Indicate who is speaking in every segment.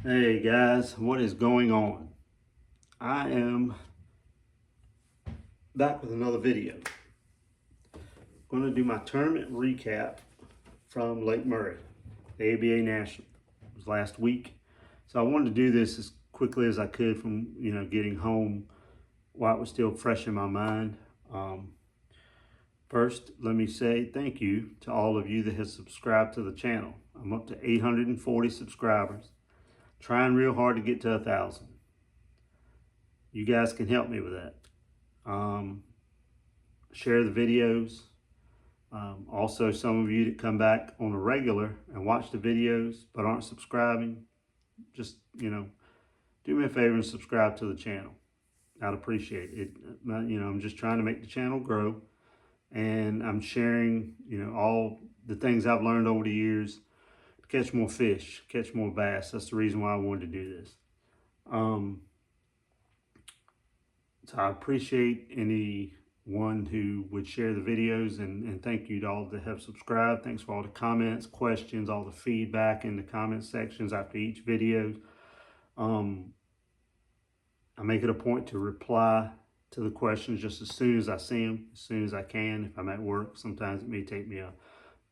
Speaker 1: Hey guys, what is going on? I am back with another video. I'm going to do my tournament recap from Lake Murray, the ABA National. It was last week. So I wanted to do this as quickly as I could from, getting home while it was still fresh in my mind. Um, First, let me say thank you to all of you that have subscribed to the channel. I'm up to 840 subscribers, trying real hard to get to 1,000. You guys can help me with that. Um, Share the videos. Also, some of you that come back on a regular and watch the videos but aren't subscribing, just, do me a favor and subscribe to the channel. I'd appreciate it. I'm just trying to make the channel grow, and I'm sharing, all the things I've learned over the years to catch more fish, catch more bass. That's the reason why I wanted to do this. So I appreciate anyone who would share the videos, and thank you to all that have subscribed. Thanks for all the comments, questions, all the feedback in the comment sections after each video. I make it a point to reply to the questions just as soon as I see them, as soon as I can. If I'm at work, sometimes it may take me a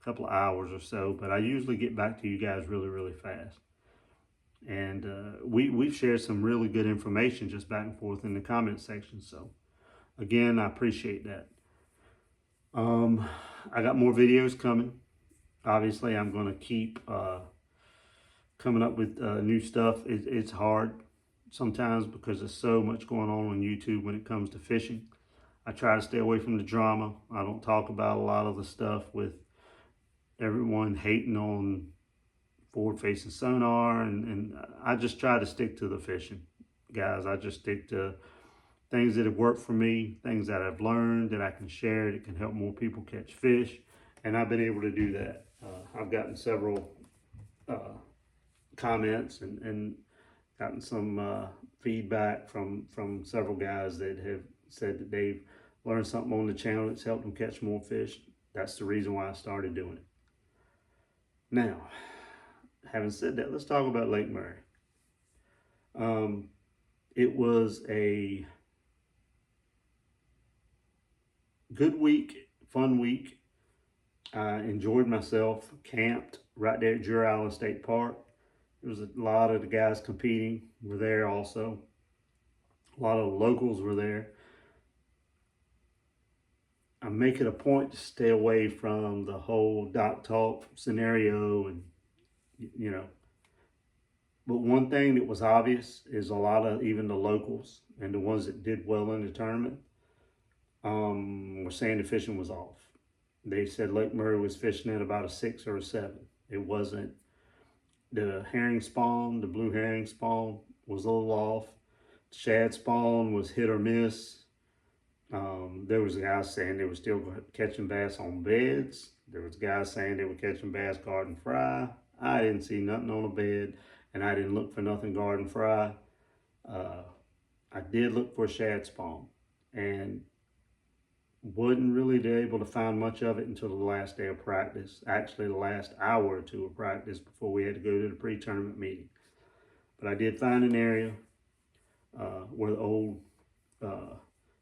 Speaker 1: couple of hours or so, but I usually get back to you guys really, really fast. And we've shared some really good information just back and forth in the comment section. So again, I appreciate that. I got more videos coming. Obviously, I'm going to keep coming up with new stuff. It's hard sometimes because there's so much going on YouTube when it comes to fishing. I try to stay away from the drama. I don't talk about a lot of the stuff with everyone hating on forward-facing sonar, and I just try to stick to the fishing, guys. I just stick to things that have worked for me, things that I've learned that I can share that can help more people catch fish, and I've been able to do that. I've gotten several comments and gotten some feedback from several guys that have said that they've learned something on the channel that's helped them catch more fish. That's the reason why I started doing it. Now, having said that, let's talk about Lake Murray. It was a good week, fun week. I enjoyed myself, camped right there at Jura Island State Park. There was a lot of the guys competing were there also. A lot of locals were there. I make it a point to stay away from the whole dock talk scenario, and you know. But one thing that was obvious is a lot of even the locals and the ones that did well in the tournament were saying the fishing was off. They said Lake Murray was fishing at about a 6 or a 7. It wasn't. The herring spawn, the blue herring spawn, was a little off. Shad spawn was hit or miss. There was guys saying they were still catching bass on beds. There was guys saying they were catching bass garden fry. I didn't see nothing on a bed, and I didn't look for nothing garden fry. I did look for a shad spawn, and wasn't really able to find much of it until the last day of practice. Actually, the last hour or two of practice before we had to go to the pre-tournament meeting. But I did find an area where the old,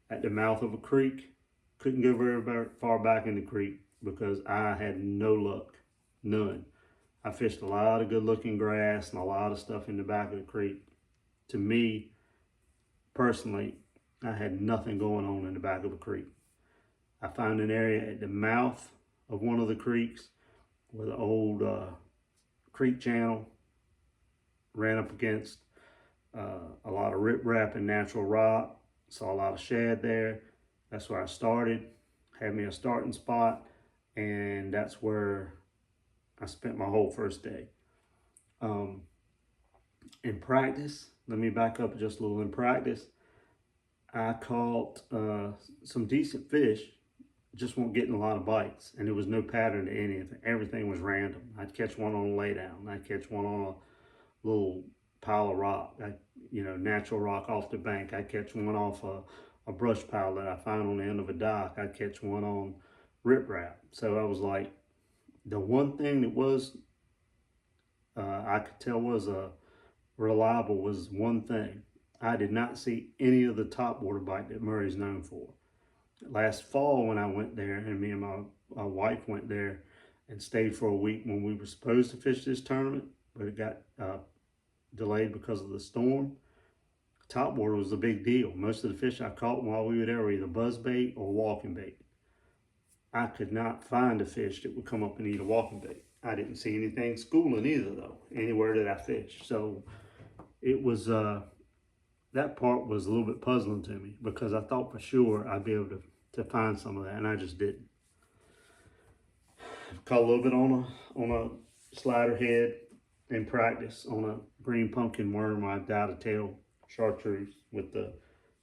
Speaker 1: at the mouth of a creek. Couldn't go very far back in the creek because I had no luck, none. I fished a lot of good looking grass and a lot of stuff in the back of the creek. To me, personally, I had nothing going on in the back of a creek. I found an area at the mouth of one of the creeks where the old creek channel ran up against a lot of riprap and natural rock. Saw a lot of shad there. That's where I started. Had me a starting spot, and that's where I spent my whole first day. In practice, let me back up just a little. In practice, I caught some decent fish, just weren't getting a lot of bites, and there was no pattern to anything. Everything was random. I'd catch one on a laydown. I'd catch one on a little pile of rock, natural rock off the bank. I'd catch one off a brush pile that I found on the end of a dock. I'd catch one on riprap. So I was like, the one thing that was I could tell was reliable was one thing. I did not see any of the top water bite that Murray's known for. Last fall when I went there, and me and my wife went there and stayed for a week when we were supposed to fish this tournament, but it got delayed because of the storm. Topwater was a big deal. Most of the fish I caught while we were there were either buzzbait or walking bait. I could not find a fish that would come up and eat a walking bait. I didn't see anything schooling either, though, anywhere that I fished. So it was, that part was a little bit puzzling to me because I thought for sure I'd be able to find some of that, and I just didn't. Caught a little bit on a slider head in practice on a green pumpkin worm. I dyed a tail chartreuse with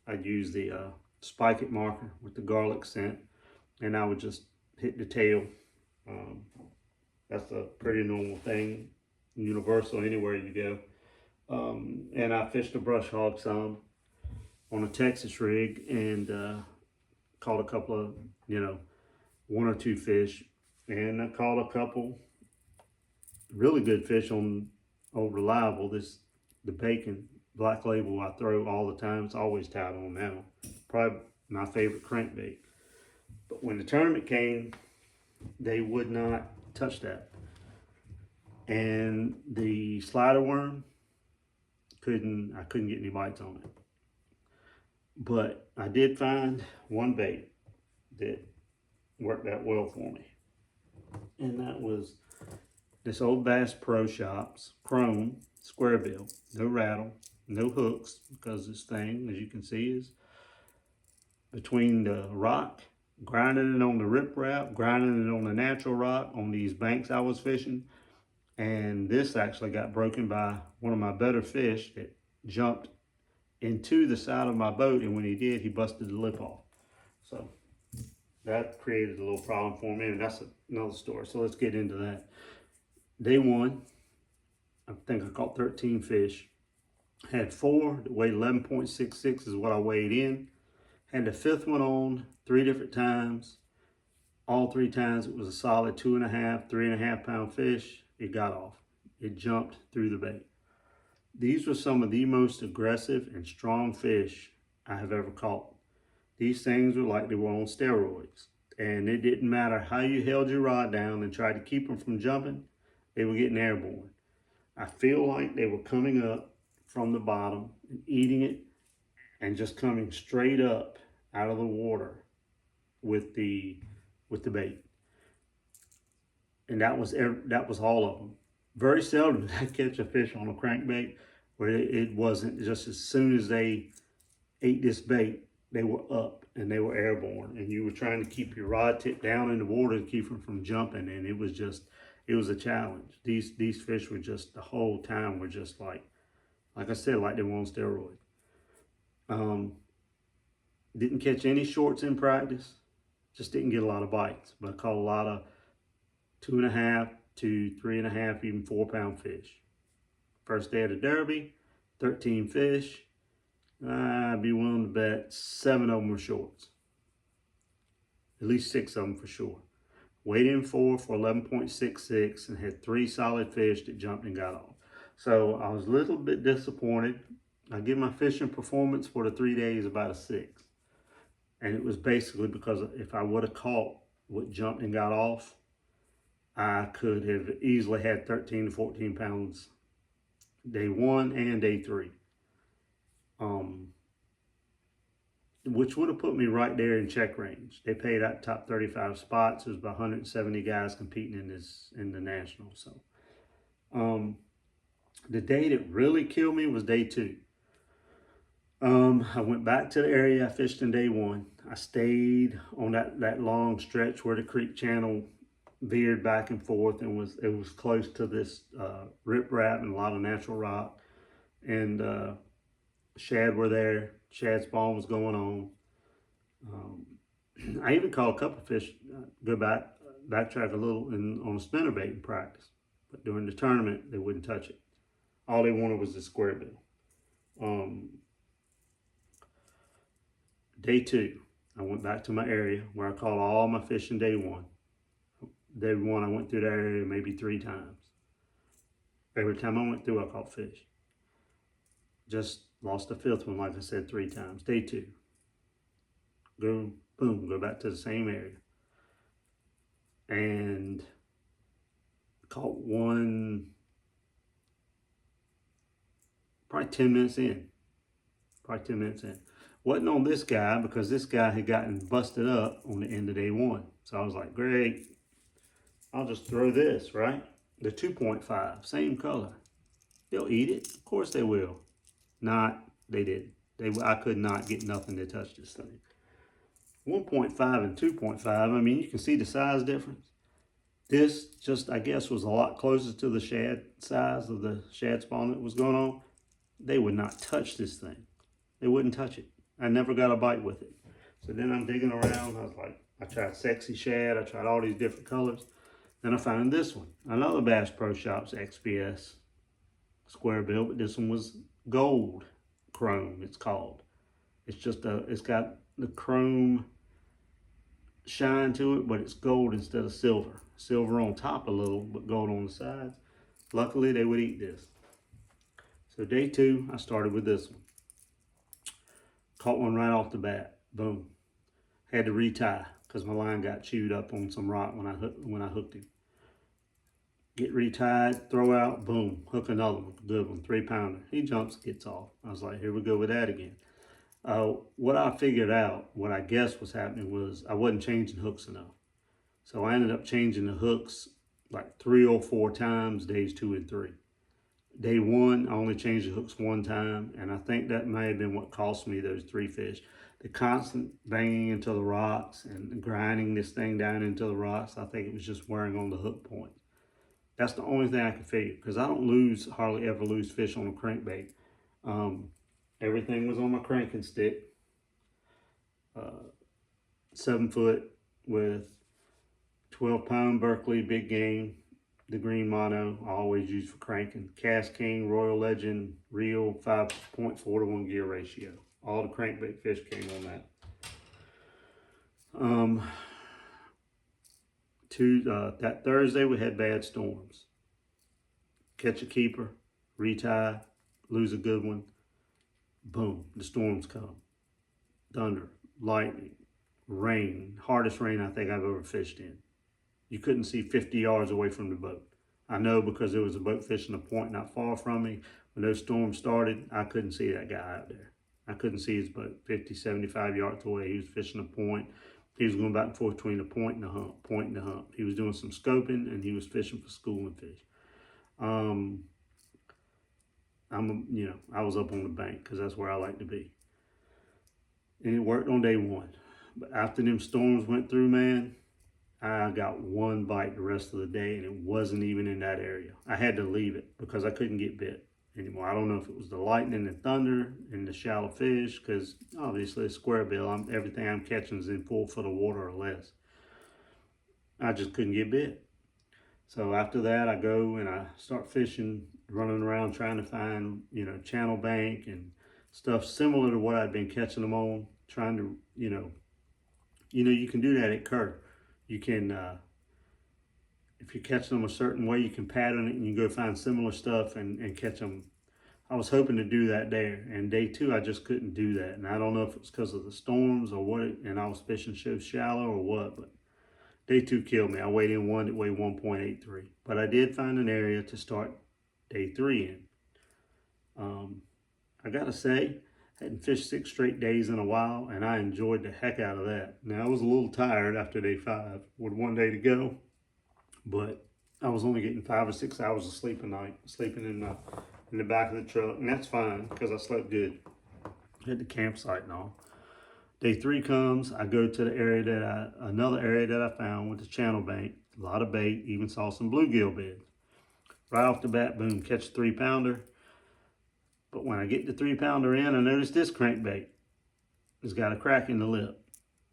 Speaker 1: I'd use the spike it marker with the garlic scent, and I would just hit the tail. That's a pretty normal thing, universal anywhere you go. And I fished a brush hog some on a Texas rig and caught a couple of, one or two fish, and I caught a couple really good fish on Reliable. The bacon black label I throw all the time. It's always tied on now. Probably my favorite crankbait. But when the tournament came, they would not touch that. And the slider worm, I couldn't get any bites on it. But I did find one bait that worked out well for me. And that was this old Bass Pro Shops Chrome square bill. No rattle, no hooks, because this thing, as you can see, is between the rock, grinding it on the riprap, grinding it on the natural rock on these banks I was fishing. And this actually got broken by one of my better fish that jumped into the side of my boat, and when he did, he busted the lip off. So that created a little problem for me, and that's another story. So let's get into that. Day one, I think I caught 13 fish. Had 4 that weighed 11.66 is what I weighed in. Had the 5th one on 3 different times. All 3 times it was a solid 2.5, 3.5 pound fish. It got off. It jumped through the bait. These were some of the most aggressive and strong fish I have ever caught. These things were like they were on steroids. And it didn't matter how you held your rod down and tried to keep them from jumping, they were getting airborne. I feel like they were coming up from the bottom and eating it and just coming straight up out of the water with the bait. And that was all of them. Very seldom did I catch a fish on a crankbait where it wasn't just as soon as they ate this bait, they were up and they were airborne, and you were trying to keep your rod tip down in the water to keep them from jumping, and it was a challenge. These fish were just, the whole time were just like I said, like they were on steroids. Didn't catch any shorts in practice, just didn't get a lot of bites, but I caught a lot of 2.5 to 3.5, even 4 pound fish. First day of the Derby, 13 fish. I'd be willing to bet 7 of them were shorts. At least 6 of them for sure. Weighed in 4 for 11.66 and had 3 solid fish that jumped and got off. So I was a little bit disappointed. I give my fishing performance for the 3 days about a 6. And it was basically because if I would have caught what jumped and got off, I could have easily had 13 to 14 pounds day 1 and day 3. Which would have put me right there in check range. They paid out top 35 spots. There's about 170 guys competing in the national. So the day that really killed me was day 2. I went back to the area I fished in day 1. I stayed on that long stretch where the creek channel veered back and forth, and it was close to this riprap and a lot of natural rock, and shad were there. Shad spawn was going on. I even caught a couple of fish. Backtrack a little on a spinnerbait in practice, but during the tournament they wouldn't touch it. All they wanted was the square bill. Day 2, I went back to my area where I caught all my fish in day 1. Day 1, I went through that area maybe 3 times. Every time I went through, I caught fish. Just lost the fifth one, like I said, 3 times. Day 2, go, boom, go back to the same area. And caught one probably 10 minutes in. Wasn't on this guy because this guy had gotten busted up on the end of day 1. So I was like, great, I'll just throw this, right? The 2.5, same color. They'll eat it. Of course they will. Not, they didn't. I could not get nothing to touch this thing. 1.5 and 2.5, I mean, you can see the size difference. This just, I guess, was a lot closer to the shad size of the shad spawn that was going on. They would not touch this thing. They wouldn't touch it. I never got a bite with it. So then I'm digging around. I was like, I tried sexy shad. I tried all these different colors. Then I found this one. Another Bass Pro Shops XPS square bill, but this one was gold chrome, it's called. It's just it's got the chrome shine to it, but it's gold instead of silver. Silver on top a little, but gold on the sides. Luckily, they would eat this. So day 2, I started with this one. Caught one right off the bat. Boom. Had to retie because my line got chewed up on some rock when I hooked him. Get retied, throw out, boom, hook another one, good one, 3-pounder. He jumps, gets off. I was like, here we go with that again. What I figured out, what I guess was happening was I wasn't changing hooks enough. So I ended up changing the hooks like 3 or 4 times, days 2 and 3. Day 1, I only changed the hooks 1 time, and I think that may have been what cost me those 3 fish. The constant banging into the rocks and grinding this thing down into the rocks, I think it was just wearing on the hook point. That's the only thing I could figure, because I don't hardly ever lose fish on a crankbait. Everything was on my cranking stick. 7 foot with 12-pound Berkley big game, the green mono, I always use for cranking. Cast King, Royal Legend, reel, 5.4 to 1 gear ratio. All the crankbait fish came on that. That Thursday we had bad storms. Catch a keeper, retie, lose a good one. Boom, the storms come. Thunder, lightning, rain, hardest rain I think I've ever fished in. You couldn't see 50 yards away from the boat. I know because there was a boat fishing a point not far from me. When those storms started, I couldn't see that guy out there. I couldn't see his boat 50, 75 yards away. He was fishing a point. He was going back and forth between the point and the hump, He was doing some scoping and he was fishing for schooling fish. I was up on the bank because that's where I like to be. And it worked on day 1. But after them storms went through, man, I got 1 bite the rest of the day, and it wasn't even in that area. I had to leave it because I couldn't get bit anymore. I don't know if it was the lightning and thunder and the shallow fish, because obviously it's square bill. Everything I'm catching is in 4 foot of water or less. I just couldn't get bit. So after that, I go and I start fishing, running around trying to find, channel bank and stuff similar to what I'd been catching them on, trying to, you can do that at Kerr. You can, if you're catching them a certain way, you can pattern it and you go find similar stuff and catch them. I was hoping to do that there, and day 2, I just couldn't do that. And I don't know if it's because of the storms or what, and I was fishing so shallow or what, but day 2 killed me. I weighed in one that weighed 1.83, but I did find an area to start day 3 in. I gotta say, I hadn't fished 6 straight days in a while, and I enjoyed the heck out of that. Now, I was a little tired after day 5 with 1 day to go, but I was only getting 5 or 6 hours of sleep a night, sleeping in the back of the truck, and that's fine because I slept good at the campsite and all. Day 3 comes, I go to the another area that I found with the channel bank, a lot of bait, even saw some bluegill beds. Right off the bat, boom, catch a 3-pounder. But when I get the 3-pounder in, I notice this crankbait has got a crack in the lip,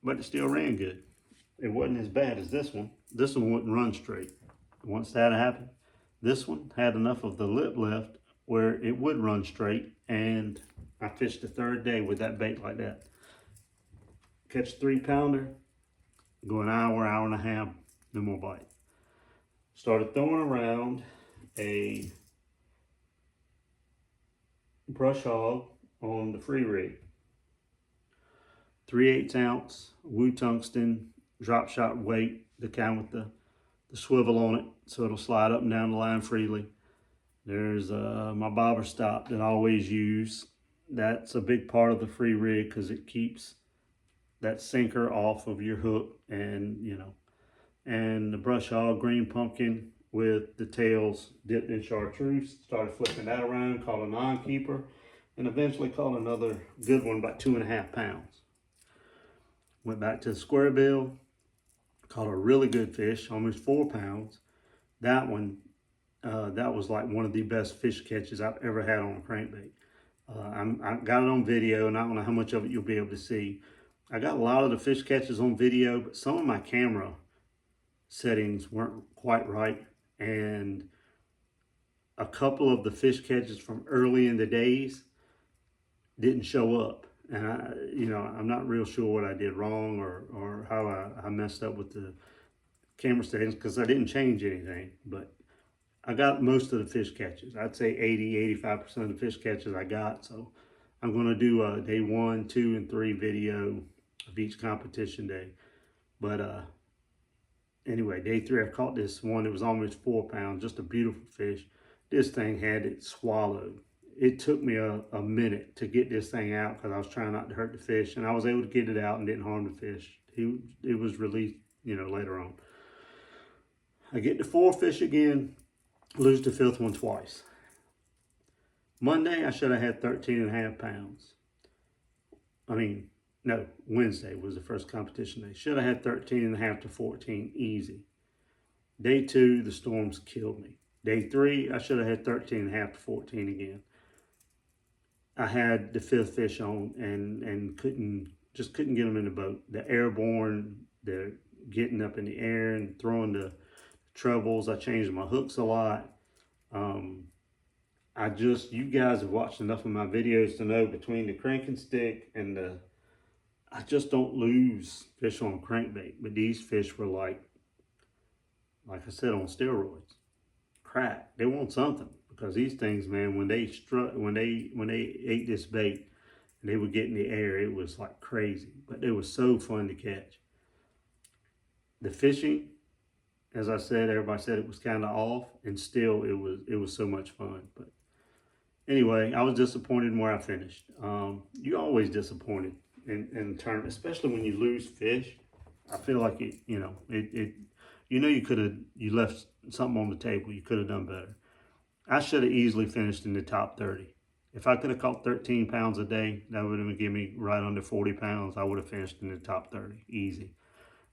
Speaker 1: but it still ran good. It wasn't as bad as this one. This one wouldn't run straight. Once that happened, this one had enough of the lip left where it would run straight, and I fished the 3rd day with that bait like that. Catch a 3-pounder, go an hour, hour and a half, no more bite. Started throwing around a brush hog on the free rig. 3/8 ounce Wu tungsten drop shot weight, the kind with the swivel on it so it'll slide up and down the line freely. There's my bobber stop that I always use. That's a big part of the free rig because it keeps that sinker off of your hook, and and the brush hog green pumpkin with the tails dipped in chartreuse. Started flipping that around, caught a non-keeper, and eventually caught another good one, about 2.5 pounds. Went back to the square bill, caught a really good fish, almost 4 pounds. That one, that was like one of the best fish catches I've ever had on a crankbait. I got it on video, and I don't know how much of it you'll be able to see. I got a lot of the fish catches on video, but some of my camera settings weren't quite right, and a couple of the fish catches from early in the days didn't show up. And I'm not real sure what I did wrong or how I messed up with the camera settings, because I didn't change anything. But I got most of the fish catches. I'd say 80-85% of the fish catches I got. So I'm going to do a day 1, 2, and 3 video of each competition day. But anyway, day 3 I caught this one. It was almost 4 pounds, just a beautiful fish. This thing had it swallowed. It took me a minute to get this thing out because I was trying not to hurt the fish, and I was able to get it out and didn't harm the fish. It was released, later on. I get the 4 fish again, lose the 5th one twice. Monday, I should have had 13.5 pounds. No, Wednesday was the first competition day. Should have had 13.5 to 14, easy. Day 2, the storms killed me. Day 3, I should have had 13.5 to 14 again. I had the 5th fish on and couldn't get them in the boat. The airborne, they're getting up in the air and throwing the trebles. I changed my hooks a lot. You guys have watched enough of my videos to know between the crank and stick and I just don't lose fish on crankbait. But these fish were like I said, on steroids. Crack. They want something. Because these things, man, when they ate this bait and they would get in the air, it was like crazy. But they were so fun to catch. The fishing, as I said, everybody said it was kind of off, and still it was so much fun. But anyway, I was disappointed in where I finished. You're always disappointed in tournament, especially when you lose fish. I feel like you left something on the table. You could have done better. I should have easily finished in the top 30. If I could have caught 13 pounds a day, that would have given me right under 40 pounds. I would have finished in the top 30, easy.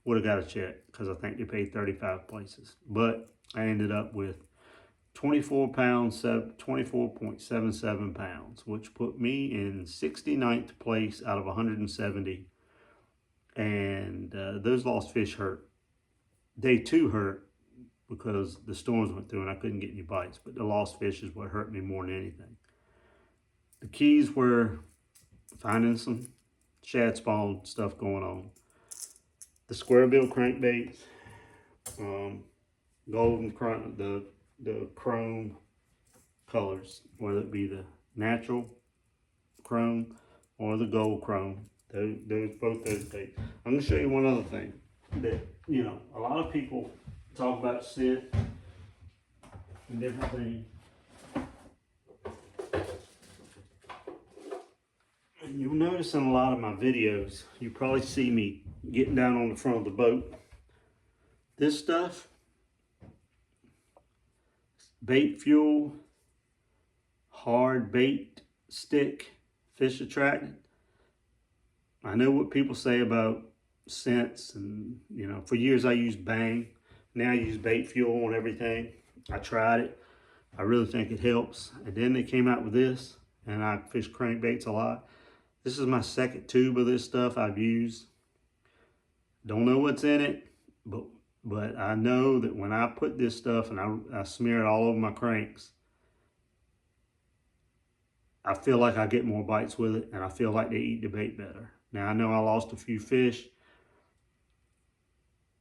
Speaker 1: Would have got a check because I think they paid 35 places. But I ended up with 24 pounds, 24.77 pounds, which put me in 69th place out of 170. And those lost fish hurt. Day 2 hurt because the storms went through and I couldn't get any bites. But the lost fish is what hurt me more than anything. The keys were finding some shad spawn stuff going on. The square bill crankbaits, golden the chrome colors, whether it be the natural chrome or the gold chrome. Both those baits. I'm going to show you one other thing that a lot of people talk about scent and different things. And you'll notice in a lot of my videos, you probably see me getting down on the front of the boat. This stuff, bait fuel, hard bait stick, fish attractant. I know what people say about scents, and for years I used Bang. Now I use bait fuel on everything. I tried it. I really think it helps. And then they came out with this, and I fish crankbaits a lot. This is my second tube of this stuff I've used. Don't know what's in it, but I know that when I put this stuff and I smear it all over my cranks, I feel like I get more bites with it, and I feel like they eat the bait better. Now, I know I lost a few fish.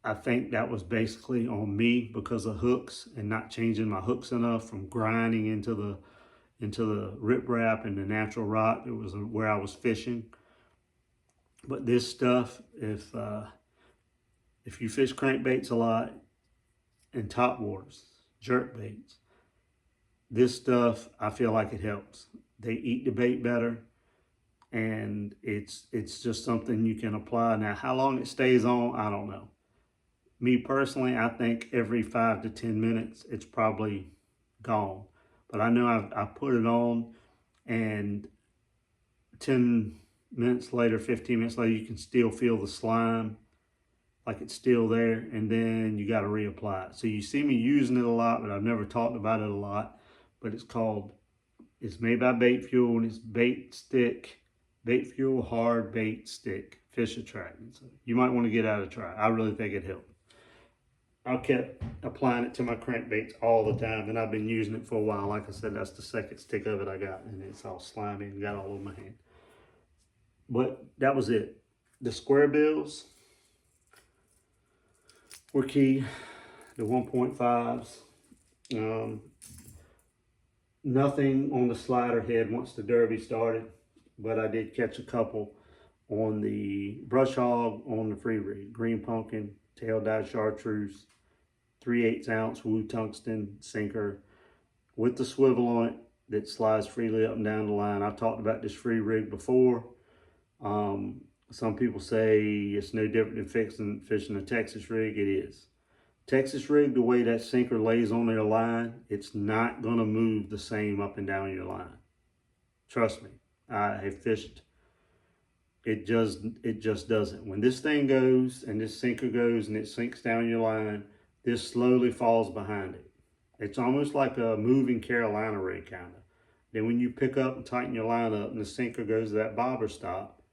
Speaker 1: I think that was basically on me because of hooks and not changing my hooks enough from grinding into into the riprap and the natural rock. It was where I was fishing. But this stuff, if you fish crankbaits a lot and top waters, jerk baits, this stuff, I feel like it helps. They eat the bait better, and it's just something you can apply. Now, how long it stays on, I don't know. Me personally, I think every 5 to 10 minutes, it's probably gone. But I know I put it on, and 10 minutes later, 15 minutes later, you can still feel the slime, like it's still there, and then you got to reapply it. So you see me using it a lot, but I've never talked about it a lot. But it's made by Bait Fuel, and it's bait stick, Bait Fuel hard bait stick fish attractant. So you might want to get out a try. I really think it helped. I kept applying it to my crankbaits all the time, and I've been using it for a while. Like I said, that's the second stick of it I got, and it's all slimy and got all over my hand. But that was it. The square bills were key. The 1.5s. Nothing on the slider head once the derby started, but I did catch a couple on the brush hog on the free rig. Green pumpkin, tail dyed chartreuse, 3/8 ounce Wu tungsten sinker with the swivel on it that slides freely up and down the line. I've talked about this free rig before. Some people say it's no different than fishing a Texas rig. It is. Texas rig, the way that sinker lays on their line, it's not going to move the same up and down your line. Trust me, I have fished. It just doesn't. When this thing goes and this sinker goes and it sinks down your line, this slowly falls behind it. It's almost like a moving Carolina rig, kind of. Then when you pick up and tighten your line up and the sinker goes to that bobber stop,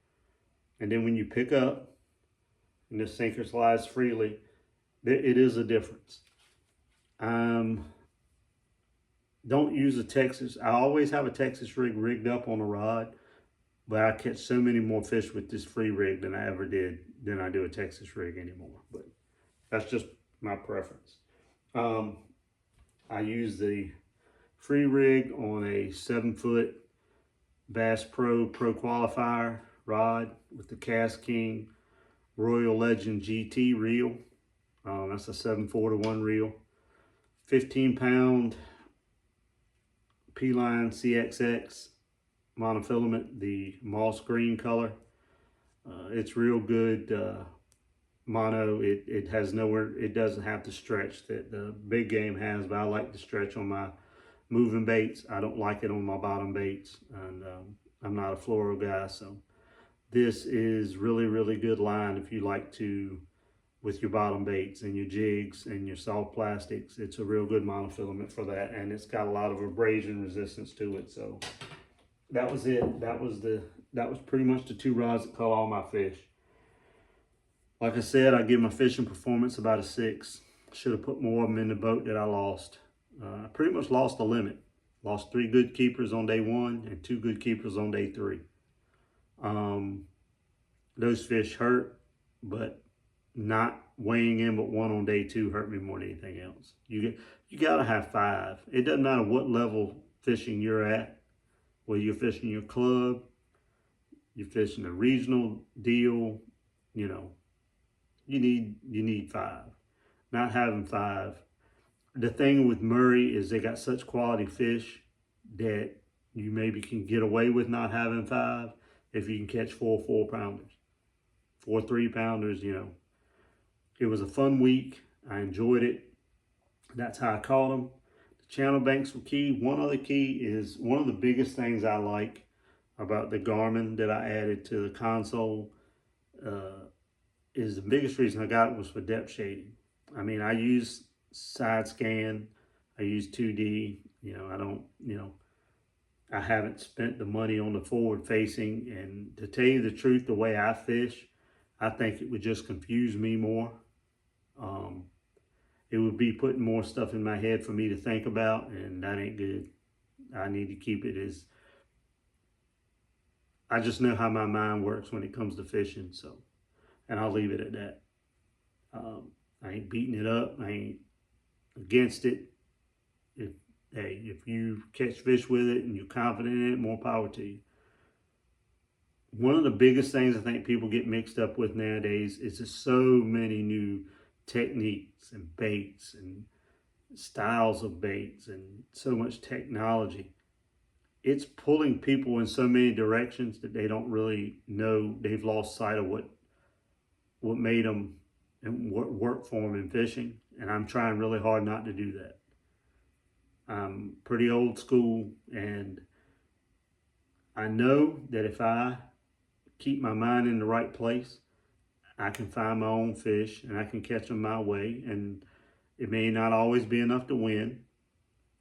Speaker 1: and then when you pick up and the sinker slides freely, it is a difference. Don't use a Texas. I always have a Texas rig rigged up on a rod, but I catch so many more fish with this free rig than I do a Texas rig anymore. But that's just my preference. I use the free rig on a 7-foot Bass Pro Qualifier rod with the KastKing Royal Legend GT reel. That's a 7/4-to-1 reel. 15-pound P-Line CXX monofilament, the moss green color. It's real good mono. It has nowhere, it doesn't have the stretch that the big game has, but I like the stretch on my moving baits. I don't like it on my bottom baits, and I'm not a fluoro guy, so this is really, really good line if you like to, with your bottom baits and your jigs and your soft plastics. It's a real good monofilament for that, and it's got a lot of abrasion resistance to it. So that was it. That was pretty much the 2 rods that caught all my fish. Like I said, I give my fishing performance about a 6. Should have put more of them in the boat that I lost. I pretty much lost the limit. Lost 3 good keepers on day 1 and 2 good keepers on day 3. Those fish hurt, but not weighing in but 1 on day 2 hurt me more than anything else. You gotta have 5. It doesn't matter what level fishing you're at, whether you're fishing your club, you're fishing a regional deal, you know, you need 5. Not having 5. The thing with Murray is they got such quality fish that you maybe can get away with not having 5 if you can catch 4 4-pounders, 4 3-pounders, you know. It was a fun week. I enjoyed it. That's how I caught them. The channel banks were key. One other key is one of the biggest things I like about the Garmin that I added to the console is the biggest reason I got it was for depth shading. I mean, I use side scan. I use 2D. I haven't spent the money on the forward facing. And to tell you the truth, the way I fish, I think it would just confuse me more. It would be putting more stuff in my head for me to think about, and that ain't good. I need to keep it as, I just know how my mind works when it comes to fishing, so, and I'll leave it at that. I ain't beating it up. I ain't against it. hey, if you catch fish with it and you're confident in it, more power to you. One of the biggest things I think people get mixed up with nowadays is there's so many new techniques and baits and styles of baits and so much technology. It's pulling people in so many directions that they don't really know. They've lost sight of what made them and what worked for them in fishing. And I'm trying really hard not to do that. I'm pretty old school, and I know that if I keep my mind in the right place, I can find my own fish and I can catch them my way. And it may not always be enough to win.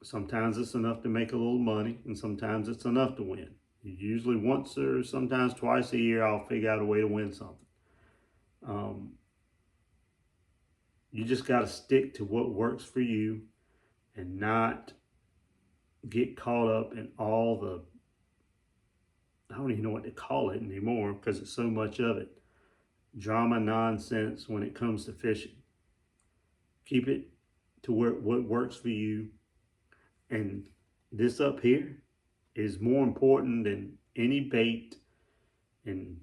Speaker 1: Sometimes it's enough to make a little money, and sometimes it's enough to win. Usually once or sometimes twice a year, I'll figure out a way to win something. You just got to stick to what works for you and not get caught up in all the, I don't even know what to call it anymore because it's so much of it, drama nonsense when it comes to fishing. Keep it to what works for you. And this up here is more important than any bait and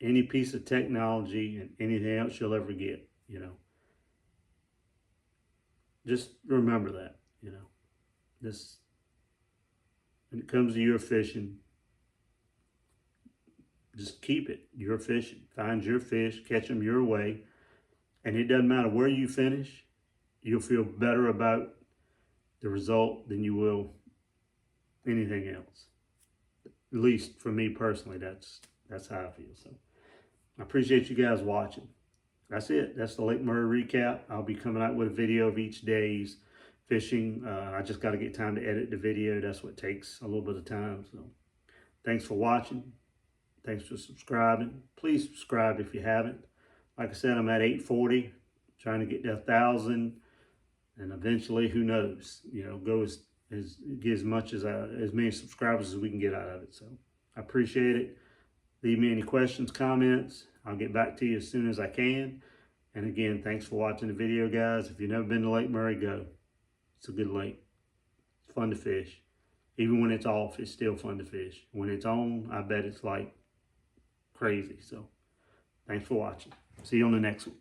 Speaker 1: any piece of technology and anything else you'll ever get, you know. Just remember that, you know. This, when it comes to your fishing, just keep it. You're fishing. Find your fish, catch them your way. And it doesn't matter where you finish, you'll feel better about the result than you will anything else. At least for me personally, that's how I feel. So I appreciate you guys watching. That's it. That's the Lake Murray recap. I'll be coming out with a video of each day's fishing. I just got to get time to edit the video. That's what takes a little bit of time. So thanks for watching. Thanks for subscribing. Please subscribe if you haven't. Like I said, I'm at 840, trying to get to 1,000, and eventually, who knows? You know, go get as many subscribers as we can get out of it. So I appreciate it. Leave me any questions, comments. I'll get back to you as soon as I can. And again, thanks for watching the video, guys. If you've never been to Lake Murray, go. It's a good lake. It's fun to fish. Even when it's off, it's still fun to fish. When it's on, I bet it's like crazy. So thanks for watching. See you on the next one.